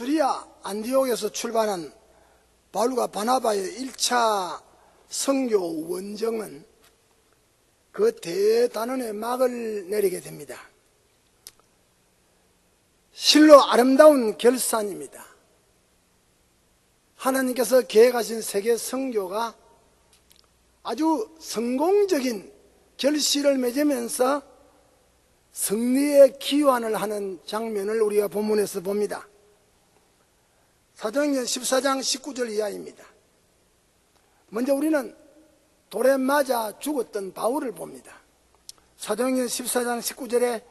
루스드리아 안디옥에서 출발한 바울과 바나바의 1차 선교 원정은 그 대단원의 막을 내리게 됩니다. 실로 아름다운 결산입니다. 하나님께서 계획하신 세계 선교가 아주 성공적인 결실을 맺으면서 승리의 기원을 하는 장면을 우리가 본문에서 봅니다. 사도행전 14장 19절 이하입니다. 먼저 우리는 돌에 맞아 죽었던 바울을 봅니다. 사도행전 14장 19절에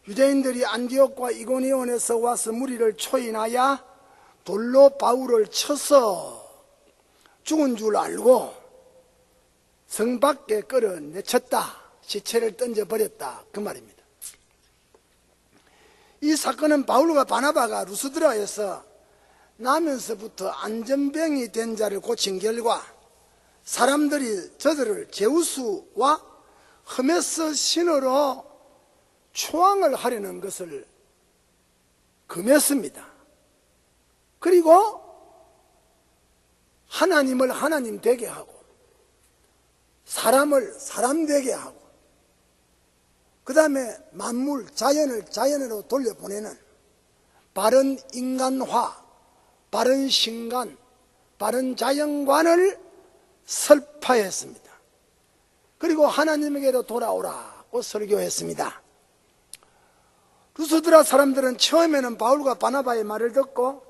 유대인들이 안디옥과 이고니온에서 와서 무리를 초인하여 돌로 바울을 쳐서 죽은 줄 알고 성 밖에 끌어내쳤다. 시체를 던져버렸다. 그 말입니다. 이 사건은 바울과 바나바가 루스드라에서 나면서부터 안전병이 된 자를 고친 결과 사람들이 저들을 제우스와 허메스 신으로 초항을 하려는 것을 금했습니다. 그리고 하나님을 하나님 되게 하고 사람을 사람 되게 하고 그 다음에 만물, 자연을 자연으로 돌려보내는 바른 인간화, 바른 신간, 바른 자연관을 설파했습니다. 그리고 하나님에게로 돌아오라고 설교했습니다. 루스드라 사람들은 처음에는 바울과 바나바의 말을 듣고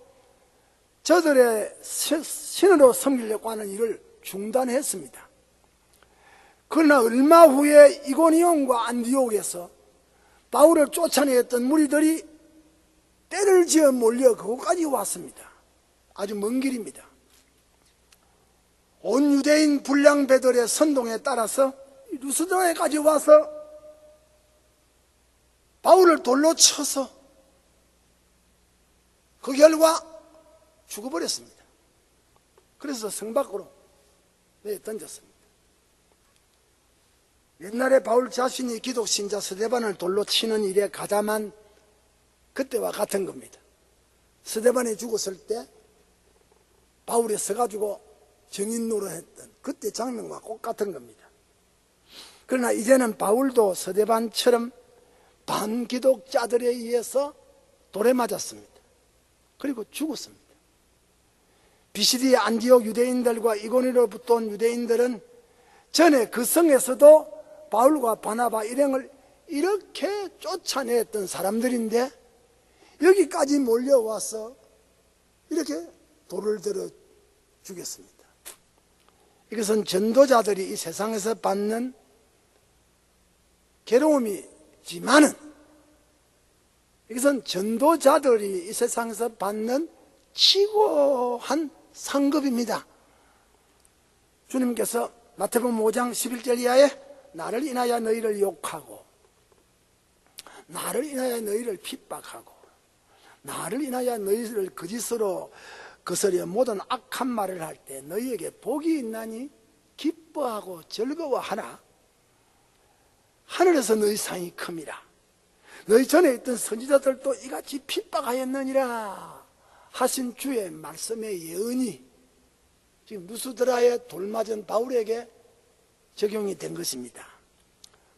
저들의 신으로 섬기려고 하는 일을 중단했습니다. 그러나 얼마 후에 이고니온과 안디옥에서 바울을 쫓아내었던 무리들이 때를 지어 몰려 그곳까지 왔습니다. 아주 먼 길입니다. 온 유대인 불량배들의 선동에 따라서 루스드라에까지 와서 바울을 돌로 쳐서 그 결과 죽어버렸습니다. 그래서 성 밖으로 던졌습니다. 옛날에 바울 자신이 기독신자 스데반을 돌로 치는 일에 가담한 그때와 같은 겁니다. 스데반이 죽었을 때 바울이 서가지고 정인 노릇했던 그때 장면과 똑같은 겁니다. 그러나 이제는 바울도 스데반처럼 반기독자들에 의해서 돌에 맞았습니다. 그리고 죽었습니다. 비시디 안디옥 유대인들과 이고니로부터 온 유대인들은 전에 그 성에서도 바울과 바나바 일행을 이렇게 쫓아냈던 사람들인데 여기까지 몰려와서 이렇게 돌을 들어 죽였습니다. 이것은 전도자들이 이 세상에서 받는 괴로움이지만은 이것은 전도자들이 이 세상에서 받는 치고한 상급입니다. 주님께서 마태복음 5장 11절 이하에 나를 인하여 너희를 욕하고 나를 인하여 너희를 핍박하고 나를 인하여 너희를 거짓으로 거스려 모든 악한 말을 할 때 너희에게 복이 있나니 기뻐하고 즐거워하라. 하늘에서 너희 상이 큼이라. 너희 전에 있던 선지자들도 이같이 핍박하였느니라 하신 주의 말씀의 예언이 지금 루스드라의 돌맞은 바울에게 적용이 된 것입니다.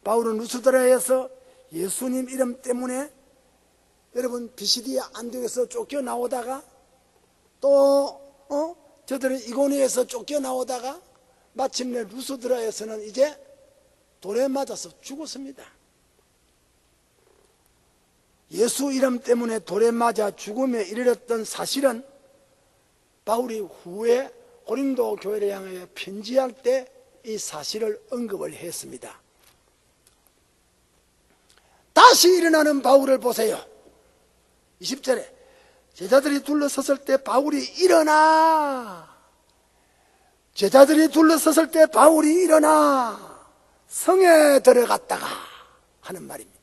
바울은 루스드라에서 예수님 이름 때문에 여러분 비시디아 안디옥에서 쫓겨나오다가 또 저들은 이고니에서 쫓겨나오다가 마침내 루스드라에서는 이제 돌에 맞아서 죽었습니다. 예수 이름 때문에 돌에 맞아 죽음에 이르렀던 사실은 바울이 후에 고린도 교회를 향하여 편지할 때 이 사실을 언급을 했습니다. 다시 일어나는 바울을 보세요. 20절에 제자들이 둘러섰을 때 바울이 일어나. 제자들이 둘러섰을 때 바울이 일어나 성에 들어갔다가 하는 말입니다.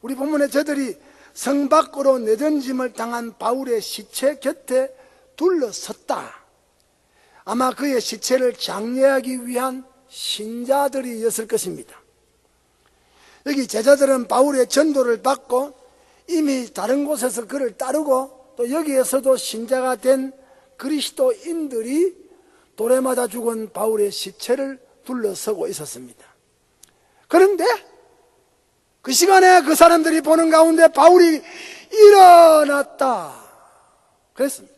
우리 본문에 저들이 성 밖으로 내던짐을 당한 바울의 시체 곁에 둘러섰다. 아마 그의 시체를 장례하기 위한 신자들이었을 것입니다. 여기 제자들은 바울의 전도를 받고 이미 다른 곳에서 그를 따르고 또 여기에서도 신자가 된 그리스도인들이 돌에 맞아 죽은 바울의 시체를 둘러서고 있었습니다. 그런데 그 시간에 그 사람들이 보는 가운데 바울이 일어났다 그랬습니다.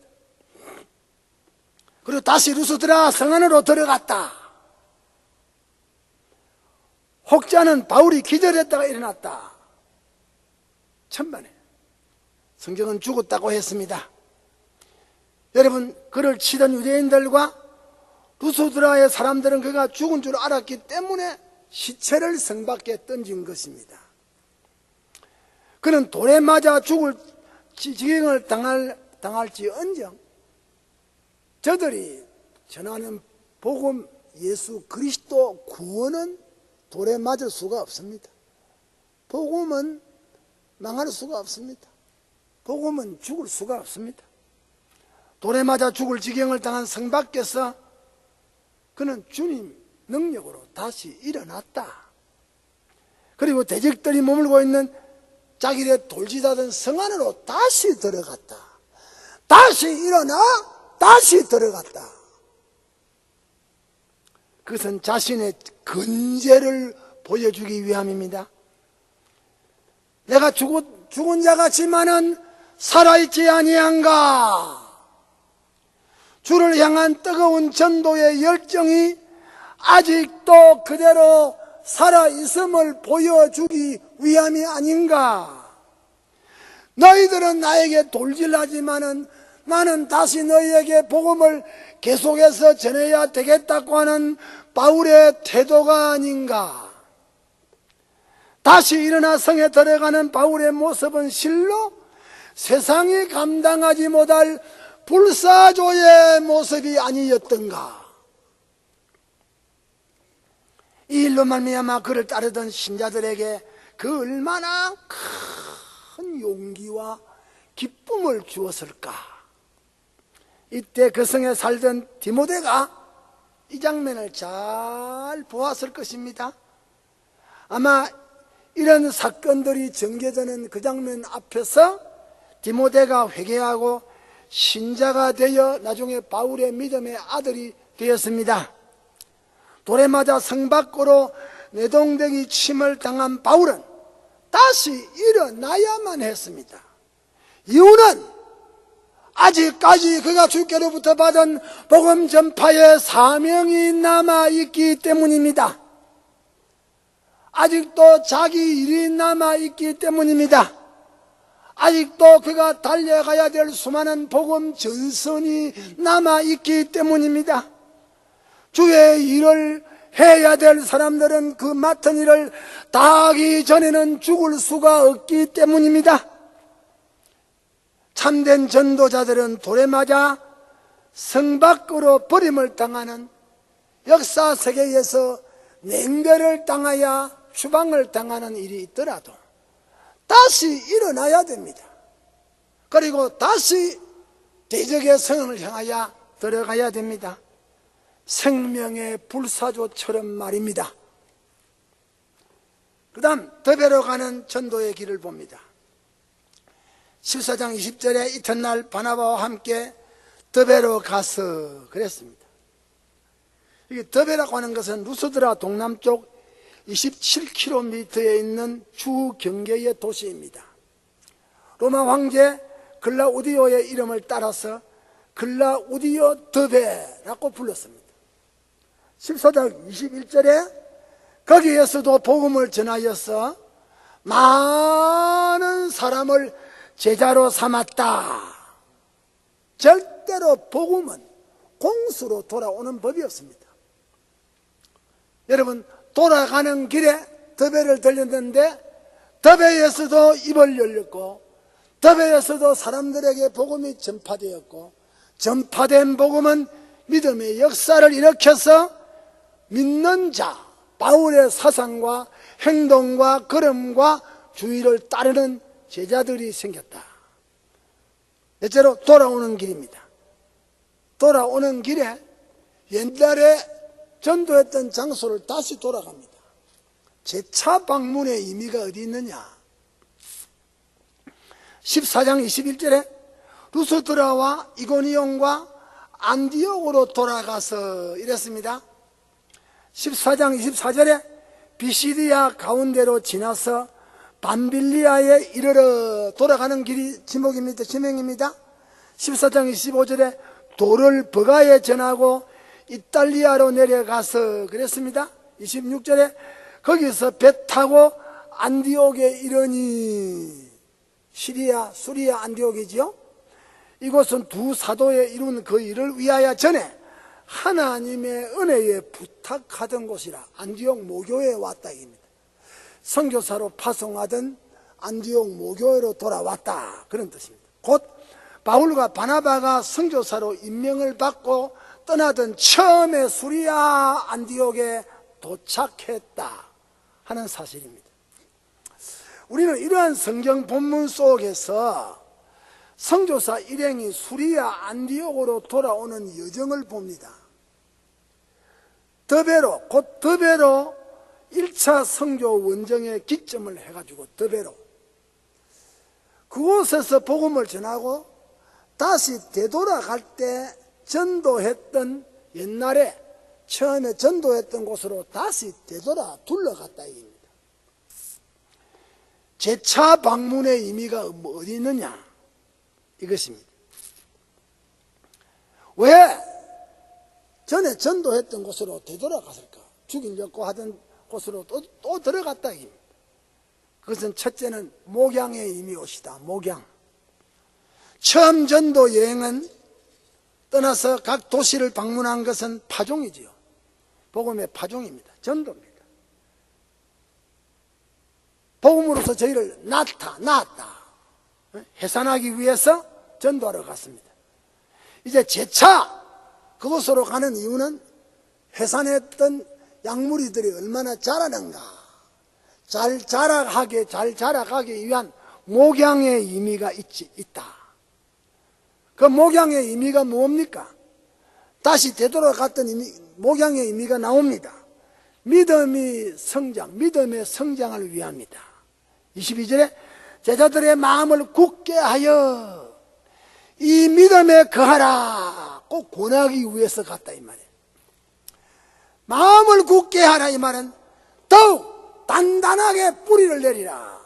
그리고 다시 루스드라 성 안으로 들어갔다. 혹자는 바울이 기절했다가 일어났다. 천만에 성경은 죽었다고 했습니다. 여러분, 그를 치던 유대인들과 루스드라의 사람들은 그가 죽은 줄 알았기 때문에 시체를 성 밖에 던진 것입니다. 그는 돌에 맞아 죽을 지경을 당할지언정 저들이 전하는 복음 예수 그리스도 구원은 돌에 맞을 수가 없습니다. 복음은 망할 수가 없습니다. 복음은 죽을 수가 없습니다. 돌에 맞아 죽을 지경을 당한 성 밖에서 그는 주님 능력으로 다시 일어났다. 그리고 대적들이 머물고 있는 자기의 돌지다던 성 안으로 다시 들어갔다. 다시 일어나 다시 들어갔다. 그것은 자신의 근제를 보여주기 위함입니다. 내가 죽은 자 같지만은 살아있지 아니한가. 주를 향한 뜨거운 전도의 열정이 아직도 그대로 살아있음을 보여주기 위함이 아닌가. 너희들은 나에게 돌질하지만은 나는 다시 너희에게 복음을 계속해서 전해야 되겠다고 하는 바울의 태도가 아닌가. 다시 일어나 성에 들어가는 바울의 모습은 실로 세상이 감당하지 못할 불사조의 모습이 아니었던가. 이 일로 말미암아 그를 따르던 신자들에게 그 얼마나 큰 용기와 기쁨을 주었을까. 이때 그 성에 살던 디모데가 이 장면을 잘 보았을 것입니다. 아마 이런 사건들이 전개되는 그 장면 앞에서 디모데가 회개하고 신자가 되어 나중에 바울의 믿음의 아들이 되었습니다. 돌에 맞아 성 밖으로 내동댕이 침을 당한 바울은 다시 일어나야만 했습니다. 이유는 아직까지 그가 주께로부터 받은 복음 전파의 사명이 남아있기 때문입니다. 아직도 자기 일이 남아있기 때문입니다. 아직도 그가 달려가야 될 수많은 복음 전선이 남아있기 때문입니다. 주의 일을 해야 될 사람들은 그 맡은 일을 다하기 전에는 죽을 수가 없기 때문입니다. 참된 전도자들은 돌에 맞아 성 밖으로 버림을 당하는 역사 세계에서 냉대를 당하여 추방을 당하는 일이 있더라도 다시 일어나야 됩니다. 그리고 다시 대적의 성을 향하여 들어가야 됩니다. 생명의 불사조처럼 말입니다. 그 다음 더베로 가는 전도의 길을 봅니다. 14장 20절에 이튿날 바나바와 함께 더베로 가서 그랬습니다. 이게 더베라고 하는 것은 루스드라 동남쪽 27km에 있는 주 경계의 도시입니다. 로마 황제 글라우디오의 이름을 따라서 글라우디오 더베라고 불렀습니다. 14장 21절에 거기에서도 복음을 전하여서 많은 사람을 제자로 삼았다. 절대로 복음은 공수로 돌아오는 법이 없습니다. 여러분, 돌아가는 길에 더베를 들렸는데 더베에서도 입을 열렸고 더베에서도 사람들에게 복음이 전파되었고 전파된 복음은 믿음의 역사를 일으켜서 믿는 자 바울의 사상과 행동과 걸음과 주의를 따르는 제자들이 생겼다. 넷째로 돌아오는 길입니다. 돌아오는 길에 옛날에 전도했던 장소를 다시 돌아갑니다. 재차 방문의 의미가 어디 있느냐. 14장 21절에 루스드라와 이고니온과 안디옥으로 돌아가서 이랬습니다. 14장 24절에 비시디아 가운데로 지나서 밤빌리아에 이르러 돌아가는 길이 지목입니다. 지명입니다. 14장 25절에 돌을 버가에 전하고 이탈리아로 내려가서 그랬습니다. 26절에 거기서 배 타고 안디옥에 이르니, 수리아 안디옥이지요. 이곳은 두 사도에 이룬 그 일을 위하여 전에 하나님의 은혜에 부탁하던 곳이라 안디옥 모교회에 왔다 입니다. 선교사로 파송하던 안디옥 모교회로 돌아왔다, 그런 뜻입니다. 곧 바울과 바나바가 선교사로 임명을 받고 떠나던 처음에 수리아 안디옥에 도착했다 하는 사실입니다. 우리는 이러한 성경 본문 속에서 선교사 일행이 수리아 안디옥으로 돌아오는 여정을 봅니다. 곧 더베로 1차 선교 원정의 기점을 해가지고 더베로 그곳에서 복음을 전하고 다시 되돌아갈 때 전도했던, 옛날에 처음에 전도했던 곳으로 다시 되돌아 둘러갔다 입니다. 재차 방문의 의미가 어디 있느냐, 이것입니다. 왜 전에 전도했던 곳으로 되돌아갔을까? 죽이려고 하던 곳으로 또 들어갔다 입니다. 그것은 첫째는 목양의 의미옷이다. 목양. 처음 전도 여행은 떠나서 각 도시를 방문한 것은 파종이지요. 복음의 파종입니다. 전도입니다. 복음으로서 저희를 낳았다 해산하기 위해서 전도하러 갔습니다. 이제 재차 그곳으로 가는 이유는 해산했던 약물이들이 얼마나 자라는가, 잘 자라가기 위한 목양의 의미가 있다. 그 목양의 의미가 뭡니까? 다시 되돌아갔던 목양의 의미가 나옵니다. 믿음의 성장을 위함이다. 22절에 제자들의 마음을 굳게 하여 이 믿음에 거하라, 꼭 권하기 위해서 갔다 이 말이에요. 마음을 굳게 하라 이 말은 더욱 단단하게 뿌리를 내리라,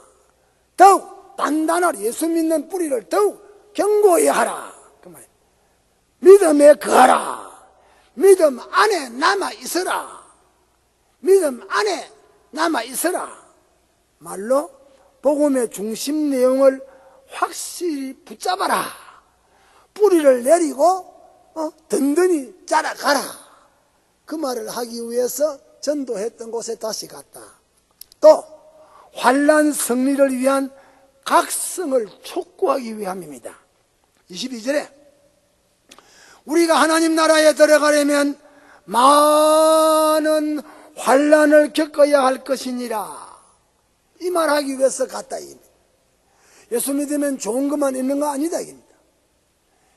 더욱 단단하게 예수 믿는 뿌리를 더욱 견고히 하라, 그 말이에요. 믿음에 거하라, 믿음 안에 남아있어라, 믿음 안에 남아있어라. 말로 복음의 중심 내용을 확실히 붙잡아라. 뿌리를 내리고 든든히 자라가라. 그 말을 하기 위해서 전도했던 곳에 다시 갔다. 또 환난 승리를 위한 각성을 촉구하기 위함입니다. 22절에 우리가 하나님 나라에 들어가려면 많은 환난을 겪어야 할 것이니라, 이 말하기 위해서 갔다. 예수 믿으면 좋은 것만 있는 거 아니다 이깁니다.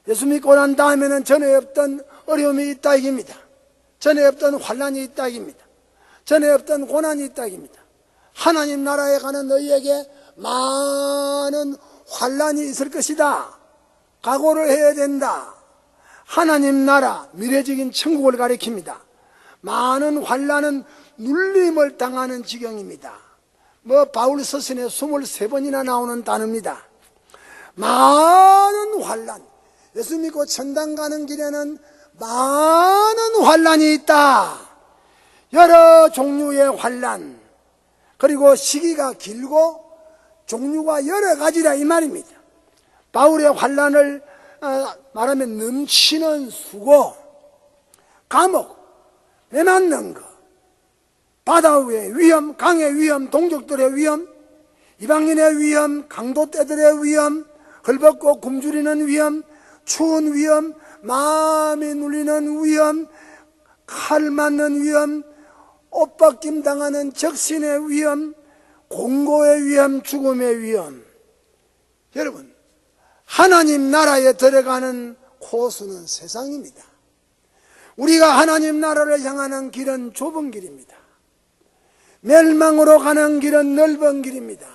예수 믿고 난 다음에는 전에 없던 어려움이 있다 이깁니다. 전에 없던 환난이 있다 이깁니다. 전에 없던 고난이 있다 이깁니다. 하나님 나라에 가는 너희에게 많은 환난이 있을 것이다. 각오를 해야 된다. 하나님 나라, 미래적인 천국을 가리킵니다. 많은 환난은 눌림을 당하는 지경입니다. 바울 서신에 23번이나 나오는 단어입니다. 많은 환난, 예수 믿고 천당 가는 길에는 많은 환난이 있다. 여러 종류의 환난, 그리고 시기가 길고 종류가 여러 가지라 이 말입니다. 바울의 환난을 말하면 넘치는 수고, 감옥, 매맞는 것, 바다의 위험, 강의 위험, 동족들의 위험, 이방인의 위험, 강도떼들의 위험, 헐벗고 굶주리는 위험, 추운 위험, 마음이 눌리는 위험, 칼 맞는 위험, 옷벗김 당하는 적신의 위험, 공고의 위험, 죽음의 위험. 여러분, 하나님 나라에 들어가는 코스는 세상입니다. 우리가 하나님 나라를 향하는 길은 좁은 길입니다. 멸망으로 가는 길은 넓은 길입니다.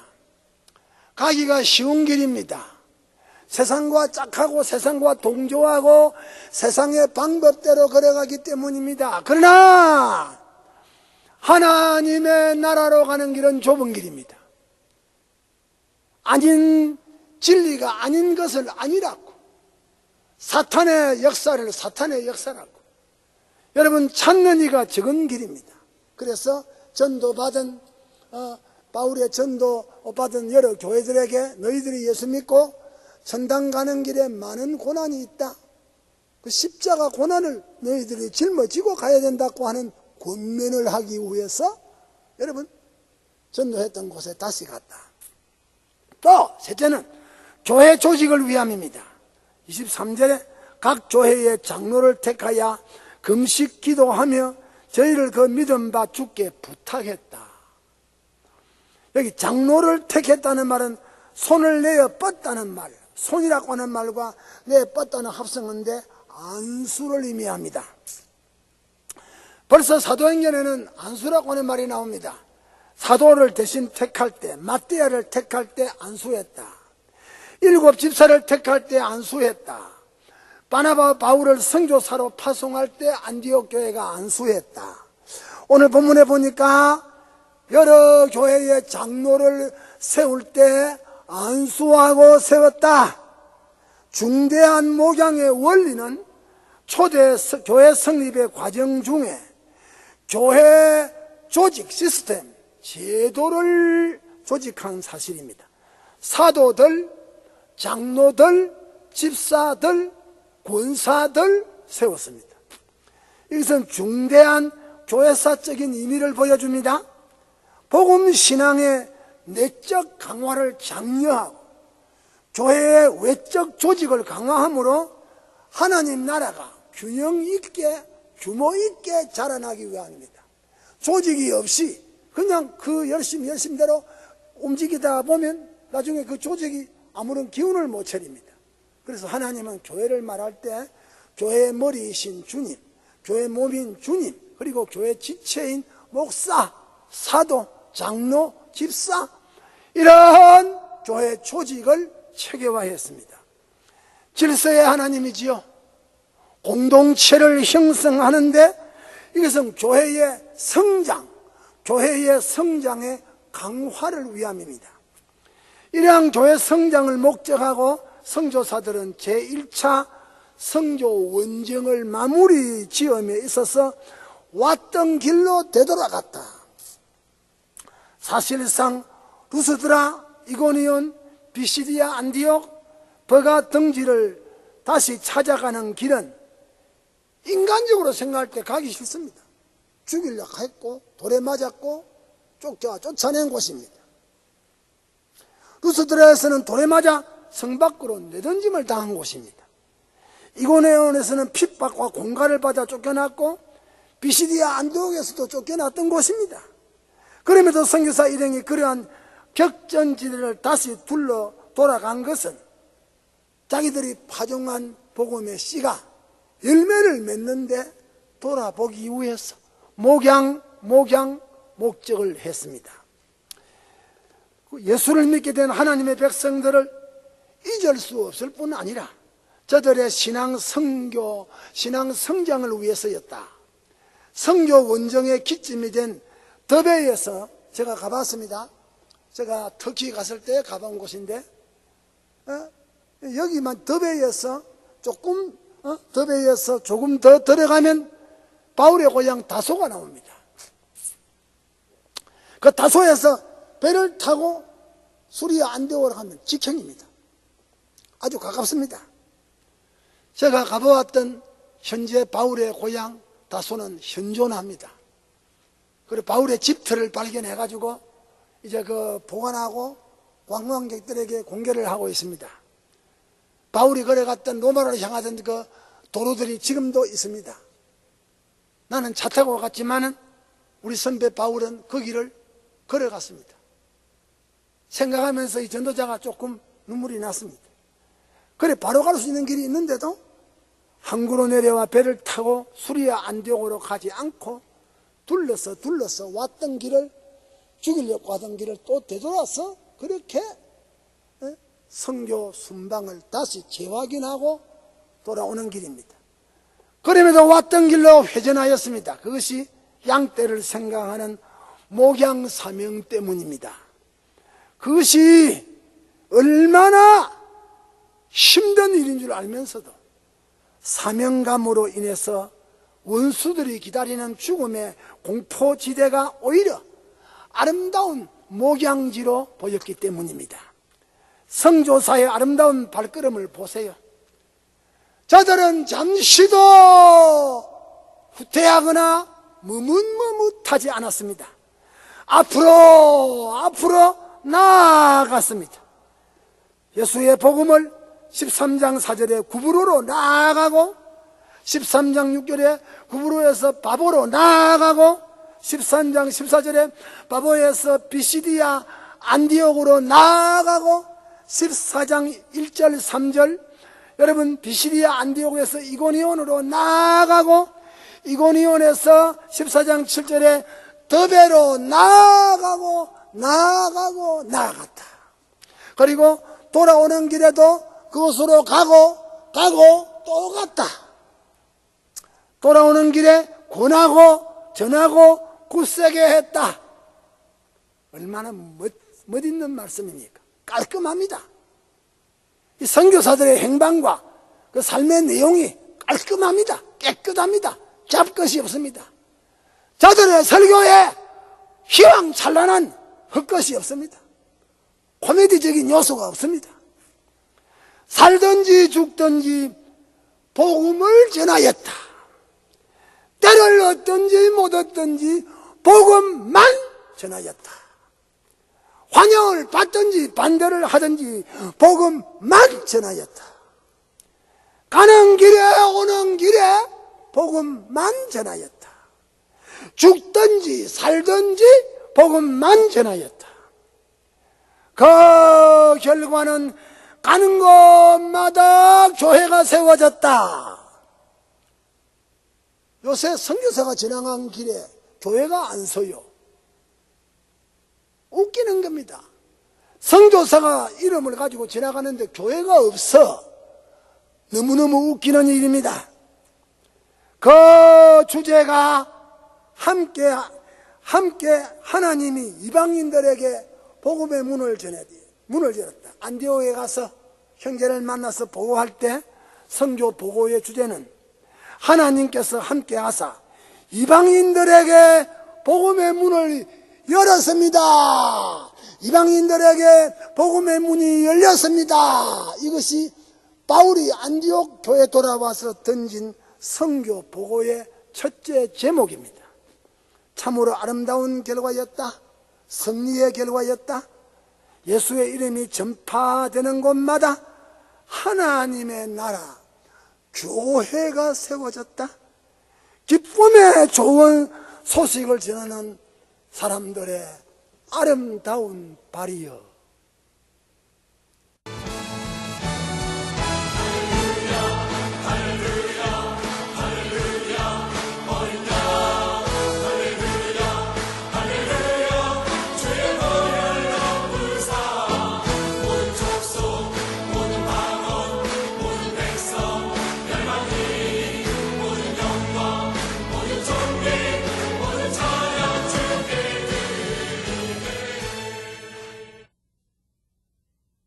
가기가 쉬운 길입니다. 세상과 짝하고 세상과 동조하고 세상의 방법대로 걸어가기 때문입니다. 그러나 하나님의 나라로 가는 길은 좁은 길입니다. 아닌 진리가 아닌 것을 아니라고, 사탄의 역사라고. 여러분, 찾는 이가 적은 길입니다. 그래서 전도받은 바울의 전도받은 여러 교회들에게 너희들이 예수 믿고 천당 가는 길에 많은 고난이 있다, 그 십자가 고난을 너희들이 짊어지고 가야 된다고 하는 권면을 하기 위해서 여러분 전도했던 곳에 다시 갔다. 또 셋째는 교회 조직을 위함입니다. 23절에 각 교회의 장로를 택하여 금식 기도하며 저희를 그 믿음 바 주께 부탁했다. 여기 장로를 택했다는 말은 손을 내어 뻗다는 말, 손이라고 하는 말과 내어 뻗다는 합성어인데 안수를 의미합니다. 벌써 사도행전에는 안수라고 하는 말이 나옵니다. 사도를 대신 택할 때, 마띠아를 택할 때 안수했다. 7 집사를 택할 때 안수했다. 바나바와 바울을 선교사로 파송할 때 안디옥 교회가 안수했다. 오늘 본문에 보니까 여러 교회의 장로를 세울 때 안수하고 세웠다. 중대한 목양의 원리는 초대 교회 성립의 과정 중에 교회 조직 시스템, 제도를 조직한 사실입니다. 사도들, 장로들, 집사들, 권사들 세웠습니다. 이것은 중대한 교회사적인 의미를 보여줍니다. 복음 신앙의 내적 강화를 장려하고 교회의 외적 조직을 강화함으로 하나님 나라가 균형 있게 규모 있게 자라나기 위함입니다. 조직이 없이 그냥 그 열심대로 움직이다 보면 나중에 그 조직이 아무런 기운을 못 차립니다. 그래서 하나님은 교회를 말할 때 교회의 머리이신 주님, 교회 몸인 주님, 그리고 교회 지체인 목사, 사도, 장로, 집사, 이러한 교회 조직을 체계화했습니다. 질서의 하나님이지요. 공동체를 형성하는데 이것은 교회의 성장, 교회의 성장의 강화를 위함입니다. 이러한 교회 성장을 목적하고 선교사들은 제1차 선교 원정을 마무리 지음에 있어서 왔던 길로 되돌아갔다. 사실상 루스드라, 이고니온, 비시디아, 안디옥, 버가 등지를 다시 찾아가는 길은 인간적으로 생각할 때 가기 싫습니다. 죽이려고 했고 돌에 맞았고 쫓아낸 곳입니다. 루스드라에서는 돌에 맞아 성 밖으로 내던짐을 당한 곳입니다. 이고니온에서는 핍박과 공갈을 받아 쫓겨났고 비시디아 안디옥에서도 쫓겨났던 곳입니다. 그럼에도 선교사 일행이 그러한 격전지대를 다시 둘러 돌아간 것은 자기들이 파종한 복음의 씨가 열매를 맺는데 돌아보기 위해서 목적을 했습니다. 예수를 믿게 된 하나님의 백성들을 잊을 수 없을 뿐 아니라 저들의 신앙 성장을 위해서였다. 선교 원정의 기점이 된 더베이에서 제가 가봤습니다. 제가 터키 갔을 때 가본 곳인데 여기만 더베이에서 조금 더 들어가면 바울의 고향 다소가 나옵니다. 그 다소에서 배를 타고 수리아 안디옥으로 가면 직행입니다. 아주 가깝습니다. 제가 가보았던 현재 바울의 고향 다소는 현존합니다. 그리고 바울의 집터를 발견해가지고 이제 그 보관하고 관광객들에게 공개를 하고 있습니다. 바울이 걸어갔던 로마로 향하던 그 도로들이 지금도 있습니다. 나는 차 타고 갔지만은 우리 선배 바울은 그 길을 걸어갔습니다. 생각하면서 이 전도자가 조금 눈물이 났습니다. 그래 바로 갈 수 있는 길이 있는데도 항구로 내려와 배를 타고 수리아 안디옥으로 가지 않고 둘러서 왔던 길을 죽이려고 하던 길을 또 되돌아서 그렇게 선교 순방을 다시 재확인하고 돌아오는 길입니다. 그럼에도 왔던 길로 회전하였습니다. 그것이 양떼를 생각하는 목양 사명 때문입니다. 그것이 얼마나 힘든 일인 줄 알면서도 사명감으로 인해서 원수들이 기다리는 죽음의 공포지대가 오히려 아름다운 목양지로 보였기 때문입니다. 선교사의 아름다운 발걸음을 보세요. 저들은 잠시도 후퇴하거나 머뭇머뭇하지 않았습니다. 앞으로 나아갔습니다. 예수의 복음을 13장 4절에 구브로로 나아가고 13장 6절에 구브로에서 바보로 나아가고 13장 14절에 바보에서 비시디아 안디옥으로 나아가고 14장 1절 3절 여러분 비시디아 안디옥에서 이고니온으로 나아가고 이고니온에서 14장 7절에 더베로 나아갔다. 그리고 돌아오는 길에도 그곳으로 가고 또 갔다. 돌아오는 길에 권하고 전하고 굳세게 했다. 얼마나 멋있는 말씀입니까? 깔끔합니다. 이 선교사들의 행방과 그 삶의 내용이 깔끔합니다. 깨끗합니다. 잡것이 없습니다. 저들의 설교에 희왕찬란한 헛것이 없습니다. 코미디적인 요소가 없습니다. 살든지 죽든지 복음을 전하였다. 때를 얻든지 못 얻든지 복음만 전하였다. 환영을 받든지 반대를 하든지 복음만 전하였다. 가는 길에 오는 길에 복음만 전하였다. 죽든지 살든지 복음만 전하였다. 그 결과는 가는 곳마다 교회가 세워졌다. 요새 선교사가 지나간 길에 교회가 안 서요. 웃기는 겁니다. 선교사가 이름을 가지고 지나가는데 교회가 없어. 너무너무 웃기는 일입니다. 그 주제가 함께 하나님이 이방인들에게 복음의 문을 열었다. 안디옥에 가서 형제를 만나서 보고할 때 선교 보고의 주제는 하나님께서 함께 하사 이방인들에게 복음의 문을 열었습니다. 이방인들에게 복음의 문이 열렸습니다. 이것이 바울이 안디옥 교회에 돌아와서 던진 선교 보고의 첫째 제목입니다. 참으로 아름다운 결과였다. 승리의 결과였다. 예수의 이름이 전파되는 곳마다 하나님의 나라, 교회가 세워졌다. 기쁨의 좋은 소식을 전하는 사람들의 아름다운 발이여.